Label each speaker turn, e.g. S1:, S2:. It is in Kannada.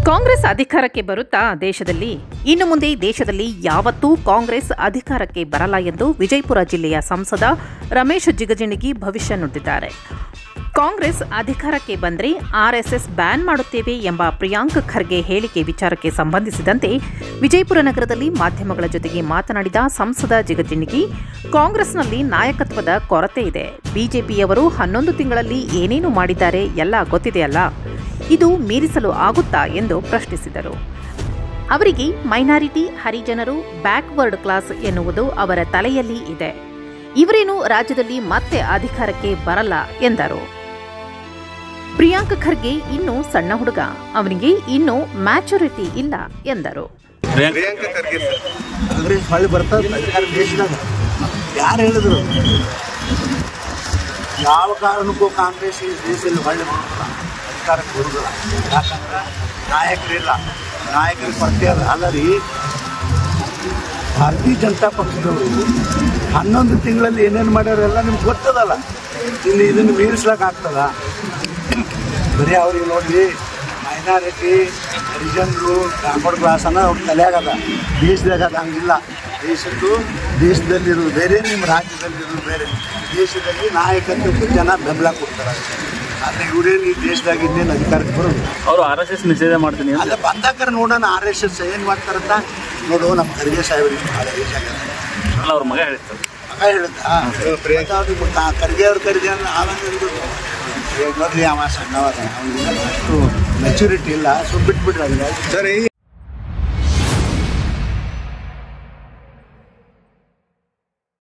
S1: ಕಾಂಗ್ರೆಸ್ ಅಧಿಕಾರಕ್ಕೆ ಬರುತ್ತಾ ಇನ್ನು ಮುಂದೆ ದೇಶದಲ್ಲಿ ಯಾವತ್ತೂ ಕಾಂಗ್ರೆಸ್ ಅಧಿಕಾರಕ್ಕೆ ಬರಲ್ಲ ಎಂದು ವಿಜಯಪುರ ಜಿಲ್ಲೆಯ ಸಂಸದ ರಮೇಶ್ ಜಿಗಜಿಣಗಿ ಭವಿಷ್ಯ ನುಡಿದಿದ್ದಾರೆ. ಕಾಂಗ್ರೆಸ್ ಅಧಿಕಾರಕ್ಕೆ ಬಂದರೆ ಆರ್ಎಸ್ಎಸ್ ಬ್ಯಾನ್ ಮಾಡುತ್ತೇವೆ ಎಂಬ ಪ್ರಿಯಾಂಕ್ ಖರ್ಗೆ ಹೇಳಿಕೆ ವಿಚಾರಕ್ಕೆ ಸಂಬಂಧಿಸಿದಂತೆ ವಿಜಯಪುರ ನಗರದಲ್ಲಿ ಮಾಧ್ಯಮಗಳ ಜೊತೆಗೆ ಮಾತನಾಡಿದ ಸಂಸದ ಜಿಗಜಿಣಗಿ, ಕಾಂಗ್ರೆಸ್ನಲ್ಲಿ ನಾಯಕತ್ವದ ಕೊರತೆ ಇದೆ. ಬಿಜೆಪಿಯವರು 11 ತಿಂಗಳಲ್ಲಿ ಏನೇನು ಮಾಡಿದ್ದಾರೆ ಎಲ್ಲ ಗೊತ್ತಿದೆಯಲ್ಲ, ಇದು ಮೀರಿಸಲು ಆಗುತ್ತಾ ಎಂದು ಪ್ರಶ್ನಿಸಿದರು. ಅವರಿಗೆ ಮೈನಾರಿಟಿ, ಹರಿಜನರು, ಬ್ಯಾಕ್ವರ್ಡ್ ಕ್ಲಾಸ್ ಎನ್ನುವುದು ಅವರ ತಲೆಯಲ್ಲಿ ಇದೆ. ಇವರೇನು ರಾಜ್ಯದಲ್ಲಿ ಮತ್ತೆ ಅಧಿಕಾರಕ್ಕೆ ಬರಲ್ಲ ಎಂದರು. ಪ್ರಿಯಾಂಕ್ ಖರ್ಗೆ ಇನ್ನೂ ಸಣ್ಣ ಹುಡುಗ, ಅವನಿಗೆ ಇನ್ನೂ ಮ್ಯಾಚುರಿಟಿ ಇಲ್ಲ ಎಂದರು.
S2: ಪ್ರಿಯಾಂಕ್ ಖರ್ಗೆ ಕಾಂಗ್ರೆಸ್ ಹೊಳ್ಳಿ ಬರ್ತದೆ ಅಧಿಕಾರ ದೇಶದಾಗ ಯಾರು ಹೇಳಿದ್ರು? ಯಾವ ಕಾರಣಕ್ಕೂ ಕಾಂಗ್ರೆಸ್ ಈ ದೇಶದಲ್ಲಿ ಹೊಳ್ಳಿ ಬರೋದಿಲ್ಲ, ಅಧಿಕಾರಕ್ಕೆ ಬರುವುದಿಲ್ಲ. ಯಾಕಂದ್ರೆ ನಾಯಕರಿಲ್ಲ, ನಾಯಕರ ಕೊರತೆ ಅದ. ಅಲ್ಲರಿ ಭಾರತೀಯ ಜನತಾ ಪಕ್ಷದವರು 11 ತಿಂಗಳಲ್ಲಿ ಏನೇನು ಮಾಡ್ಯಾರೆಲ್ಲ ನಿಮ್ಗೆ ಗೊತ್ತದಲ್ಲ. ಇನ್ನು ಇದನ್ನು ಮೀರಿಸ್ಲಿಕ್ಕಾಗ್ತದ? ಬರೀ ಅವ್ರಿಗೆ ನೋಡ್ರಿ, ಮೈನಾರಿಟಿ, ಹರಿಜನರು, ಬ್ಯಾಕ್ವರ್ಡ್ ಕ್ಲಾಸ್ ಅನ್ನೋ ಅವ್ರ ತಲೆಯಾಗದ. ದೇಶದಾಗ ಅದು ಹಂಗಿಲ್ಲ. ದೇಶದಲ್ಲಿರೋದು ಬೇರೆ, ನಿಮ್ಮ ರಾಜ್ಯದಲ್ಲಿರೋದು ಬೇರೆ. ದೇಶದಲ್ಲಿ ನಾಯಕತ್ವಕ್ಕೂ ಜನ ಬೆಂಬಲ ಕೊಡ್ತಾರೆ. ಆದರೆ ಇವರೇನು ಈ ದೇಶದಾಗ ಇನ್ನೇನು ಅಧಿಕಾರಕ್ಕೆ ಬರೋದು?
S3: ಅವರು RSS ನಿಷೇಧ ಮಾಡ್ತೀನಿ
S2: ಅಲ್ಲ, ಬಂದಾಕರ ನೋಡೋಣ RSS ಏನು ಮಾಡ್ತಾರಂತ ನೋಡು. ನಮ್ಮ ಖರ್ಗೆ ಸಾಹೇಬ್ರಿಗೆ ಭಾಳ ಏಜ್ ಆಗ್ಯದ.
S3: ಅಲ್ಲ, ಅವ್ರ ಮಗ ಹೇಳ್ತಾರೆ.
S2: ಮಗ ಹೇಳುತ್ತಾ ಪ್ರಿಯಾಂಕಾ ಅವ್ರಿಗೆ ಗೊತ್ತಾ? ಖರ್ಗೆ ಆಮೇಲೆ ನೋಡ್ರಿ, ಅವ ಸಣ್ಣವಾದ, ಅವ್ನಿಗೆ ಅಷ್ಟು ಮೆಚುರಿಟಿ ಇಲ್ಲ. ಸೊ ಬಿಟ್ಬಿಡ್ರಿ. ಸರಿ.